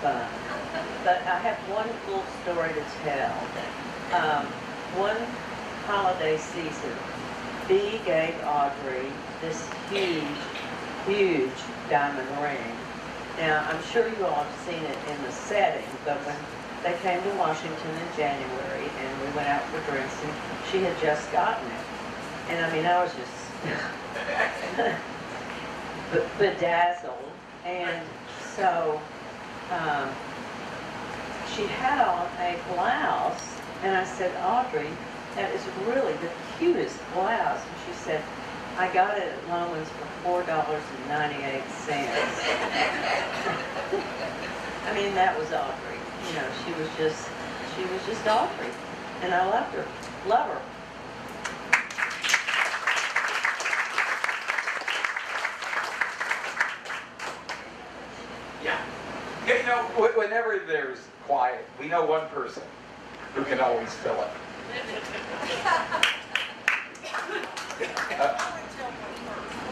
fun. But I have one cool story to tell. One holiday season, Bea gave Audrey this huge diamond ring. Now, I'm sure you all have seen it in the setting, but when they came to Washington in January and we went out for drinks, and she had just gotten it. And I mean, I was just bedazzled. And so she had on a blouse, and I said, Audrey, that is really the cutest blouse. And she said, I got it at Loman's for $4.98. I mean, that was Audrey. You know, she was just Audrey. And I loved her. Love her. Yeah. You know, whenever there's quiet, we know one person who can always fill it.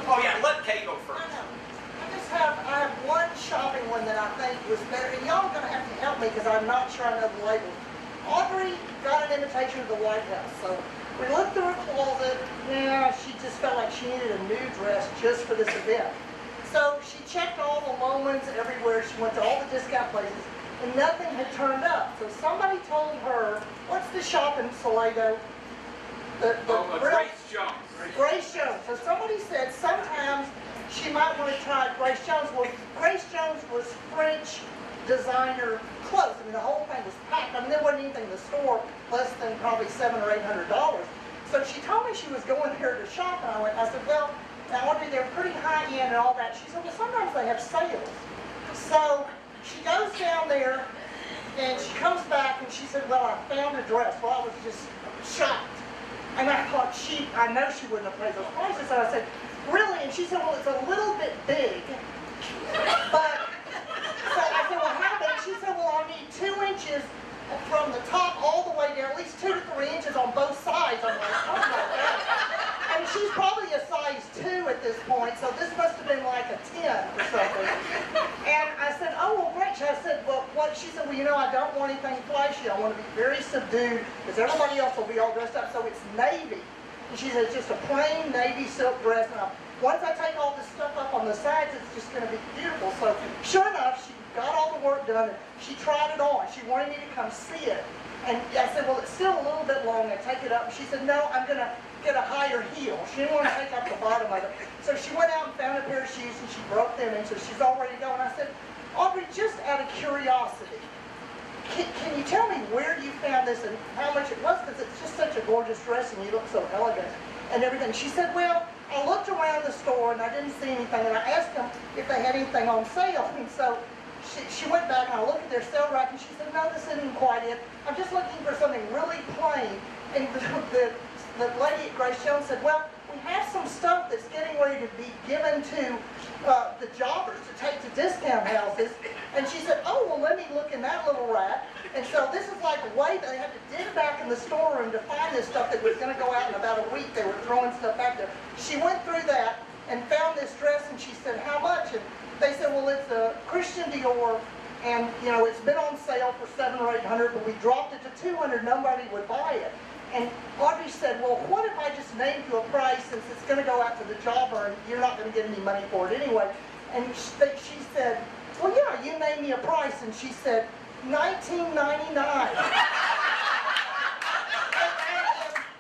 Oh yeah, let Kay go first. I have one shopping one that I think was better, and y'all are going to have to help me because I'm not sure I know the label. Audrey got an invitation to the White House, so we looked through her closet. Yeah, she just felt like she needed a new dress just for this event. So she checked all the Lomans everywhere. She went to all the discount places, and nothing had turned up. So somebody told her, what's the shop in Salado? Grace Jones. Grace Jones. So somebody said sometimes she might want to try Grace Jones. Well, Grace Jones was French designer clothes. I mean, the whole thing was packed. I mean, there wasn't anything in the store less than probably $700 or $800. So she told me she was going there to shop, and I said, well, now Audrey, they're pretty high end and all that. She said, well, sometimes they have sales. So she goes down there, and she comes back, and she said, well, I found a dress. Well, I was just shocked. And I thought, I know she wouldn't have paid those prices. So I said, really? And she said, well, it's a little bit big. But, so I said, well, how big? She said, well, I'll need 2 inches from the top all the way down, at least 2 to 3 inches on both sides. I'm like, oh my God. And she's probably a size 2 at this point, so this must have been like a 10 or something. And I said, oh, well, great. I said, well, what? She said, well, you know, I don't want anything flashy. I want to be very subdued because everybody else will be all dressed up, so it's navy. And she said, it's just a plain navy silk dress. And once I take all this stuff up on the sides, it's just going to be beautiful. So sure enough, she got all the work done. And she tried it on. She wanted me to come see it. And I said, well, it's still a little bit long. I take it up. And she said, no, I'm going to get a higher heel. She didn't want to take up the bottom of it. So she went out and found a pair of shoes, and she broke them in. So she's all ready to go. And I said, Audrey, just out of curiosity, can you tell me where you found this and how much it was? Because it's just such a gorgeous dress, and you look so elegant and everything. She said, well, I looked around the store, and I didn't see anything. And I asked them if they had anything on sale. And so she went back, and I looked at their sale rack, and she said, no, this isn't quite it. I'm just looking for something really plain. And the lady at Grace Jones said, well, we have some stuff that's getting ready to be given to the jobbers to take to discount houses. And she said, oh, well, let me look in that little rack. And so this is like a way that they had to dig back in the storeroom to find this stuff that was going to go out in about a week. They were throwing stuff out there. She went through that and found this dress, and she said, how much? And they said, well, it's a Christian Dior, and, you know, it's been on sale for $700 or $800, but we dropped it to $200. Nobody would buy it. And Audrey said, well, what if I just named you a price since it's going to go out to the jobber and you're not going to get any money for it anyway? And she said, well, yeah, you name me a price. And she said, $19.99.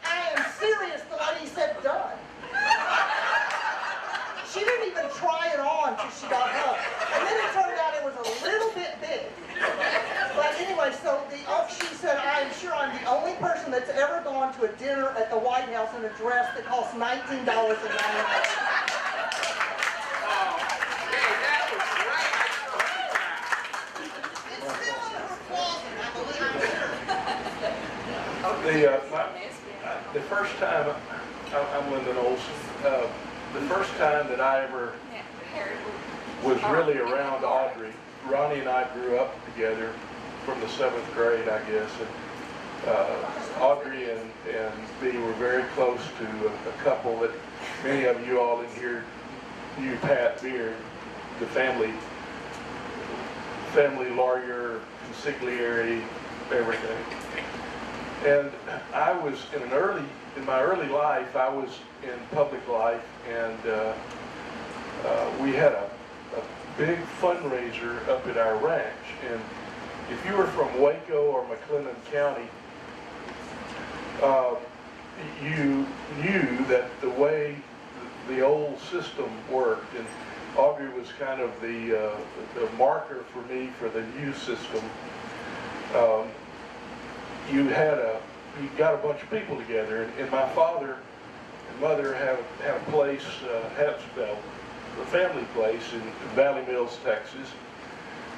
I am serious. The lady said, done. She didn't even try it on until she got home. And then it turned out it was a little bit big. But anyway, so she said, I'm sure I'm the only person that's ever gone to a dinner at the White House in a dress that costs $19.99. The first time, I'm Lyndon Olson, the first time that I ever was really around Audrey, Ronnie and I grew up together from the 7th grade, I guess. And Audrey and Bea were very close to a couple that many of you all in here knew, Pat Beard, the family family lawyer, consigliere, everything. And I was in my early life, I was in public life, and we had a big fundraiser up at our ranch. And if you were from Waco or McLennan County, you knew that the way the old system worked, and Audrey was kind of the marker for me for the new system. You got a bunch of people together, and my father and mother had a place, a family place in Valley Mills, Texas,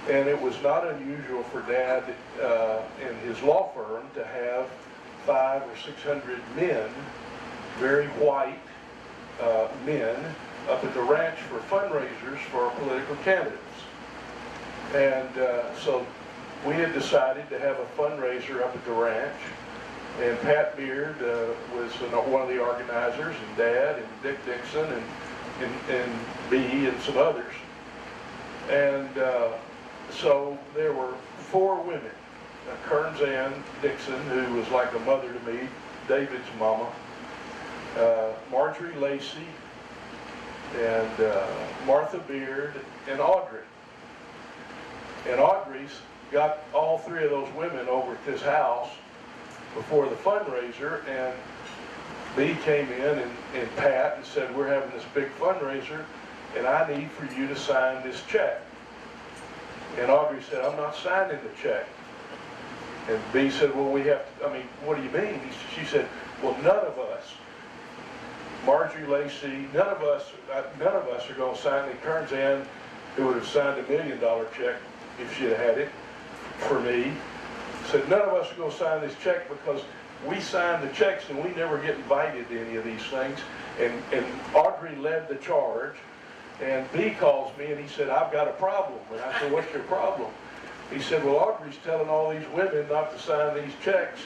and it was not unusual for Dad and his law firm to have 500 or 600 men, very white men, up at the ranch for fundraisers for political candidates. And so we had decided to have a fundraiser up at the ranch, and Pat Beard was one of the organizers, and Dad, and Dick Dixon, and B, and some others. And so there were 4 women. Kearns Ann Dixon, who was like a mother to me, David's mama, Marjorie Lacey, and Martha Beard, and Audrey. And Audrey's got all 3 of those women over at this house before the fundraiser, and B came in and Pat and said, we're having this big fundraiser, and I need for you to sign this check. And Audrey said, I'm not signing the check. And B said, well, we have to, I mean, what do you mean? She said, well, none of us, Marjorie Lacey, none of us are going to sign it. Kearns Ann, who would have signed $1 million check if she'd had it for me, said, none of us are going to sign this check because we sign the checks and we never get invited to any of these things. And Audrey led the charge, and B calls me and he said, I've got a problem. And I said, what's your problem? He said, well, Audrey's telling all these women not to sign these checks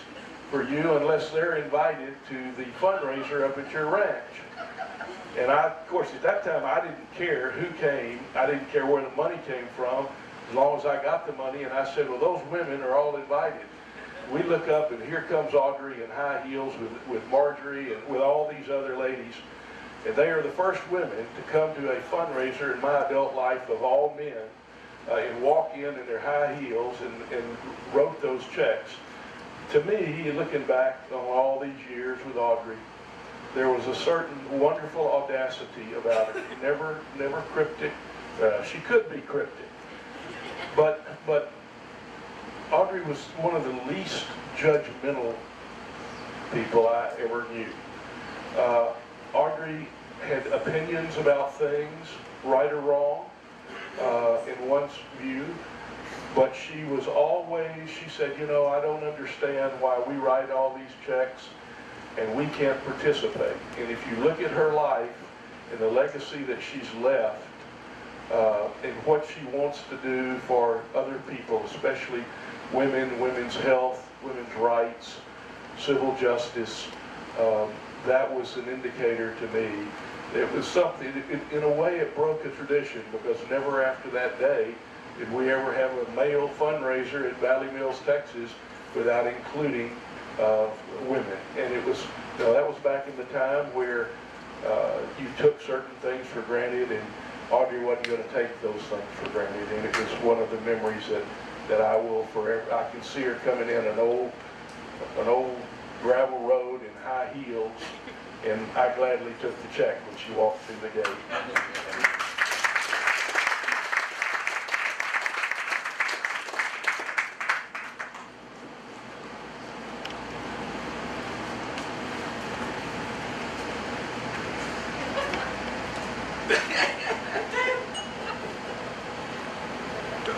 for you unless they're invited to the fundraiser up at your ranch. And of course, at that time, I didn't care who came. I didn't care where the money came from, as long as I got the money. And I said, well, those women are all invited. We look up, and here comes Audrey in high heels with Marjorie and with all these other ladies. And they are the first women to come to a fundraiser in my adult life of all men, and walk in their high heels and wrote those checks. To me, looking back on all these years with Audrey, there was a certain wonderful audacity about it. Never cryptic. She could be cryptic, but Audrey was one of the least judgmental people I ever knew. Audrey had opinions about things, right or wrong, in one's view, but she was always, she said, you know, I don't understand why we write all these checks and we can't participate. And if you look at her life and the legacy that she's left, and what she wants to do for other people, especially women, women's health, women's rights, civil justice, that was an indicator to me. It was something, in a way it broke a tradition, because never after that day did we ever have a male fundraiser in Valley Mills, Texas, without including women. And it was, you know, that was back in the time where you took certain things for granted, and Audrey wasn't going to take those things for granted. And it was one of the memories that I will forever. I can see her coming in an old gravel road in high heels, and I gladly took the check when she walked through the gate.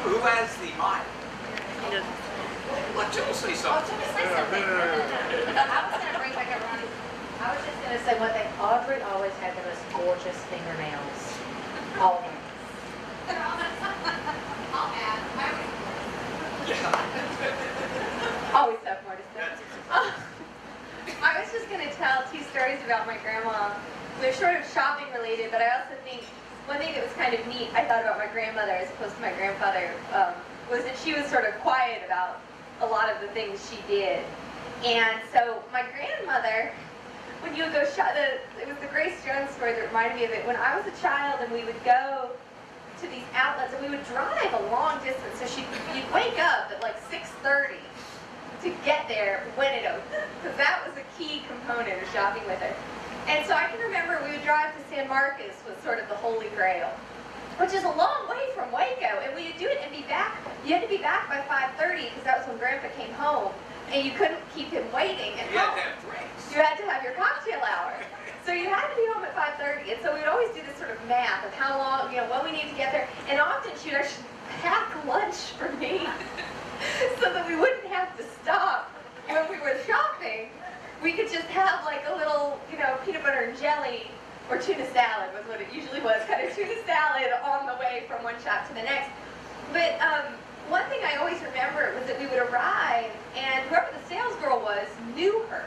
Who has the mic? Let Jill say something. I was just going to say one thing. Audrey always had the most gorgeous fingernails. Always. Always so gorgeous. I was just going to tell 2 stories about my grandma. They're sort of shopping related, but I also think one thing that was kind of neat I thought about my grandmother as opposed to my grandfather. was that she was sort of quiet about a lot of the things she did. And so my grandmother, when you would go shop, it was the Grace Jones story that reminded me of it. When I was a child and we would go to these outlets and we would drive a long distance, so you'd wake up at like 6:30 to get there when it opened, because that was a key component of shopping with her. And so I can remember we would drive to San Marcos, was sort of the holy grail, which is a long way from Waco, and we would do it and be back. You had to be back by 5:30 because that was when Grandpa came home, and you couldn't keep him waiting at home. You had to have drinks. You had to have your cocktail hour. So you had to be home at 5:30, and so we'd always do this sort of math of how long, what we need to get there, and often she would actually pack lunch for me so that we wouldn't have to stop when we were shopping. We could just have like a little, peanut butter and jelly, or tuna salad was what it usually was, kind of tuna salad on the way from one shop to the next. But one thing I always remember was that we would arrive, and whoever the sales girl was knew her,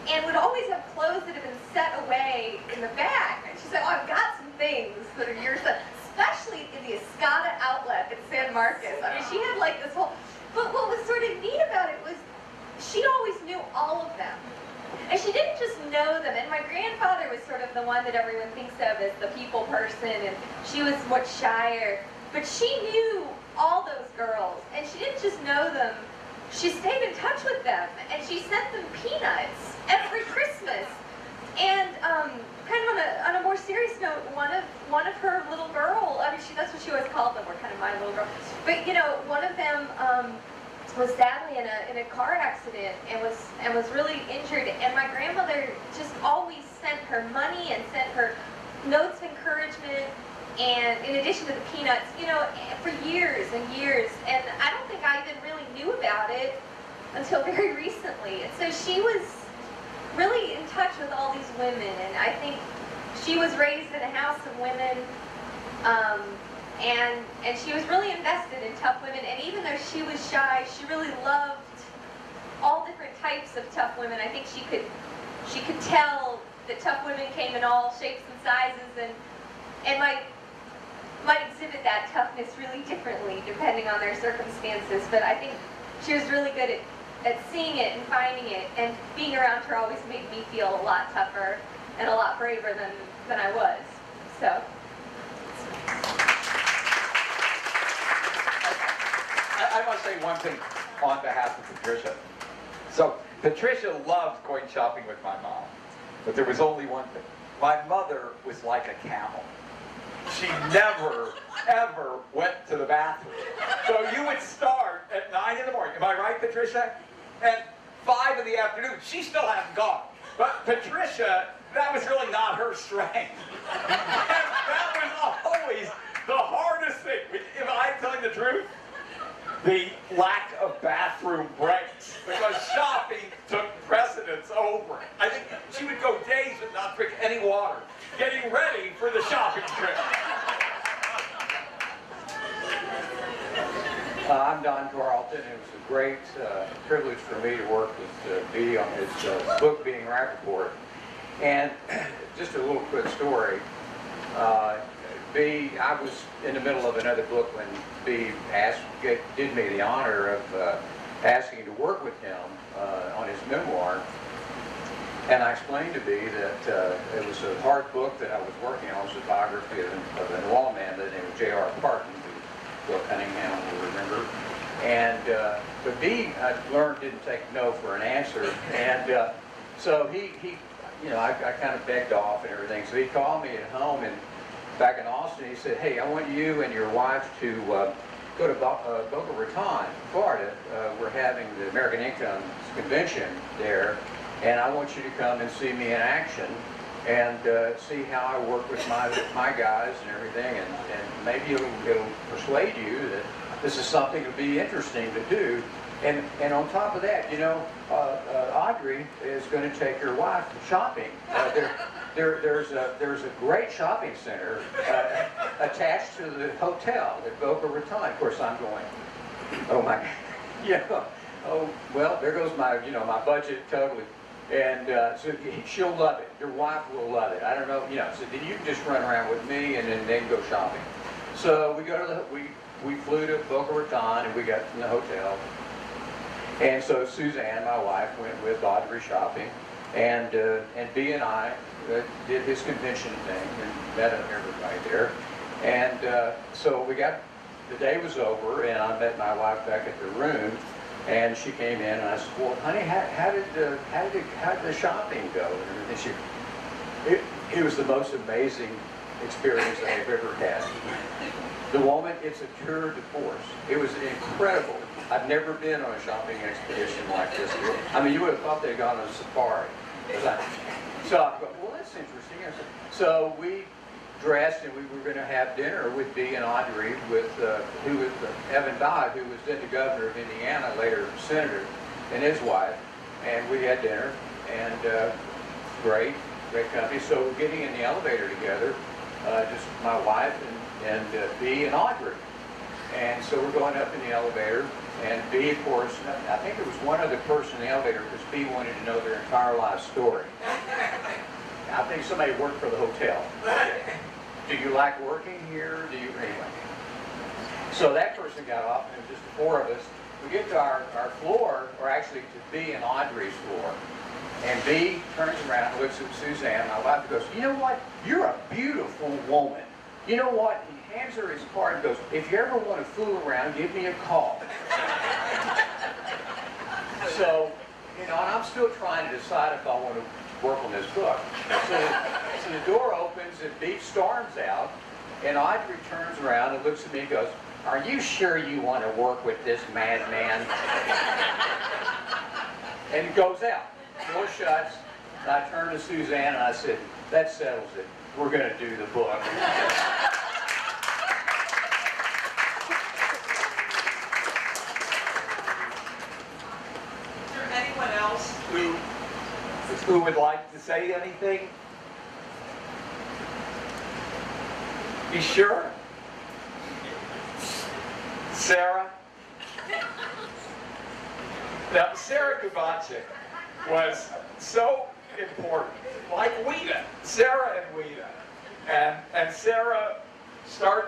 and would always have clothes that had been set away in the back. And she said, "Oh, I've got some things that are yours," especially in the Escada outlet at San Marcos. I mean, she had like this whole, but what was sort of neat about it was she always knew all of them. And she didn't just know them. And my grandfather was sort of the one that everyone thinks of as the people person, and she was much shyer. But she knew all those girls, and she didn't just know them. She stayed in touch with them, and she sent them peanuts every Christmas. And kind of on a more serious note, one of her little girls, I mean, that's what she always called them, were kind of my little girl. But one of them was sadly in a car accident and was really injured. And my grandmother just always sent her money and sent her notes of encouragement. And in addition to the peanuts, for years and years. And I don't think I even really knew about it until very recently. And so she was really in touch with all these women. And I think she was raised in a house of women. And she was really invested in tough women. And even though she was shy, she really loved all different types of tough women. I think she could tell that tough women came in all shapes and sizes, and might exhibit that toughness really differently depending on their circumstances. But I think she was really good at seeing it and finding it, and being around her always made me feel a lot tougher and a lot braver than I was. So. I must say one thing on behalf of Patricia. So Patricia loved going shopping with my mom, but there was only one thing. My mother was like a camel. She never, ever went to the bathroom. So you would start at 9 in the morning. Am I right, Patricia? At 5 in the afternoon, she still hadn't gone. But Patricia, that was really not her strength. And that was always the hardest thing. Am I telling the truth? The lack of bathroom breaks, because shopping took precedence over it. I think she would go days with not drink any water, getting ready for the shopping trip. I'm Don Carlton. It was a great privilege for me to work with Bee on his book, Being Rapoport. And just a little quick story. Bee, I was in the middle of another book when Bee did me the honor of asking to work with him on his memoir. And I explained to Bee that it was a hard book that I was working on. It was a biography of an lawman by the name of J.R. Parton, who Bill Cunningham will remember. And but Bee, I learned, didn't take no for an answer. And so he I kind of begged off and everything. So he called me at home and back in Austin. He said, "Hey, I want you and your wife to go to Boca Raton, Florida. We're having the American Income Convention there, and I want you to come and see me in action and see how I work with my guys and everything, and maybe it'll persuade you that this is something that would be interesting to do." And on top of that, Audrey is going to take your wife shopping. There's a great shopping center attached to the hotel at Boca Raton. Of course, I'm going, oh my, oh well, there goes my my budget totally. And so she'll love it. Your wife will love it. I don't know, so then you can just run around with me and then go shopping. So we go to we flew to Boca Raton and we got in the hotel. And so Suzanne, my wife, went with Audre shopping, and B and I did his convention thing and met everybody there. And so the day was over, and I met my wife back at the room, and she came in, and I said, "Well, honey, how did the shopping go?" And it was the most amazing experience I've ever had. The woman, it's a tour de force. It was incredible. I've never been on a shopping expedition like this. I mean, you would have thought they'd gone on a safari. So I thought, well, that's interesting. So we dressed, and we were going to have dinner with Bea and Audre, with who was Evan Dodd, who was then the governor of Indiana, later senator, and his wife. And we had dinner, and great company. So we're getting in the elevator together, just my wife and Bea and Audre. And so we're going up in the elevator, and Bea, of course, I think there was one other person in the elevator because Bea wanted to know their entire life story. I think somebody worked for the hotel. Do you like working here? Do you, anyway. So that person got off, and it was just the four of us. We get to our floor, or actually to Bea and Audre's floor. And Bea turns around and looks at Suzanne, my wife, and goes, "You know what? You're a beautiful woman. You know what?" He hands her his card and goes, "If you ever want to fool around, give me a call." So, and I'm still trying to decide if I want to work on this book. So the door opens and Bea storms out, and Audre turns around and looks at me and goes, "Are you sure you want to work with this madman?" And goes out. Door shuts, and I turned to Suzanne and I said, "That settles it. We're going to do the book." Is there anyone else who would like to say anything? You sure? Sarah? Now, Sarah Kubancic was so important, like Ouida, Sarah and Ouida. And Sarah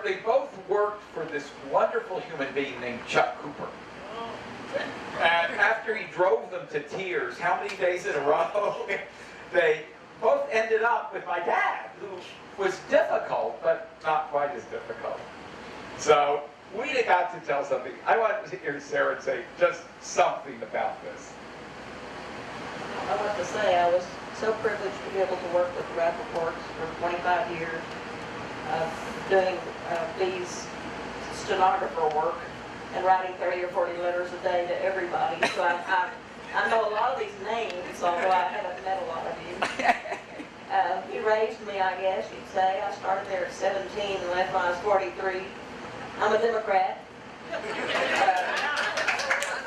they both worked for this wonderful human being named Chuck Cooper. And after he drove them to tears, how many days in a row, they both ended up with my dad, who was difficult, but not quite as difficult. So we got to tell something. I want to hear Sarah say just something about this. I want to say I was so privileged to be able to work with the Rapoports for 25 years, doing these stenographer work and writing 30 or 40 letters a day to everybody. So I know a lot of these names, although I haven't met a lot of you. He raised me, I guess you'd say. I started there at 17 and left when I was 43. I'm a Democrat.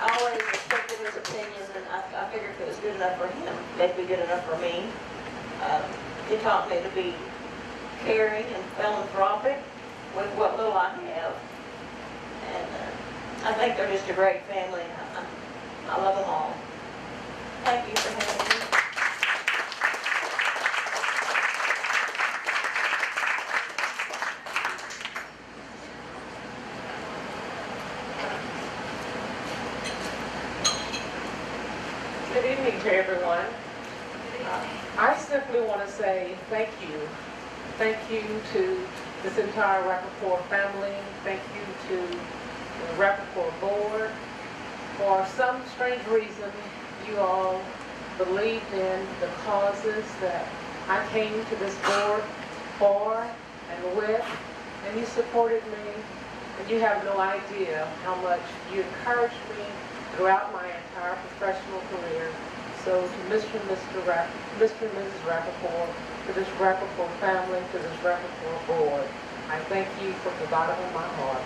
I always respected his opinions, and I figured if it was good enough for him, it'd be good enough for me. He taught me to be caring and philanthropic with what little I have. And I think they're just a great family, and I love them all. Thank you for having me. Good evening to everyone. I simply want to say thank you. Thank you to this entire Rapoport family. Thank you to the Rapoport board. For some strange reason, you all believed in the causes that I came to this board for and with, and you supported me, and you have no idea how much you encouraged me throughout my entire professional career. So to Mr. and Mrs. Rapoport, to this Rapoport family, to this Rapoport board, I thank you from the bottom of my heart.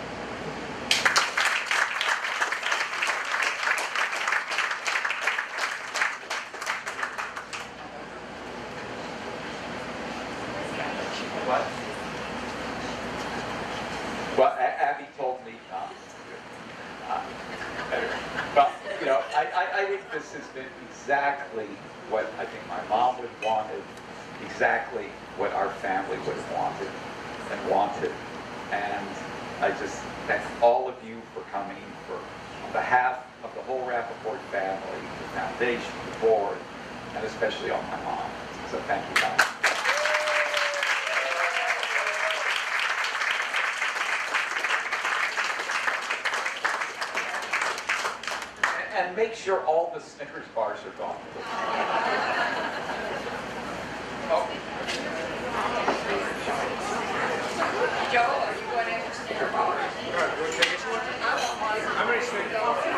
What? Well, Abby told me, well, you know, I think this has been exactly what I think my mom would have wanted, exactly what our family would have wanted. And I just thank all of you for coming, on behalf of the whole Rapoport family, the foundation, the board, and especially on my mom. So thank you guys. And make sure all the Snickers bars are gone. Oh. Joe, are you going after Snickers bars? All right, we'll take this one. How many Snickers bars?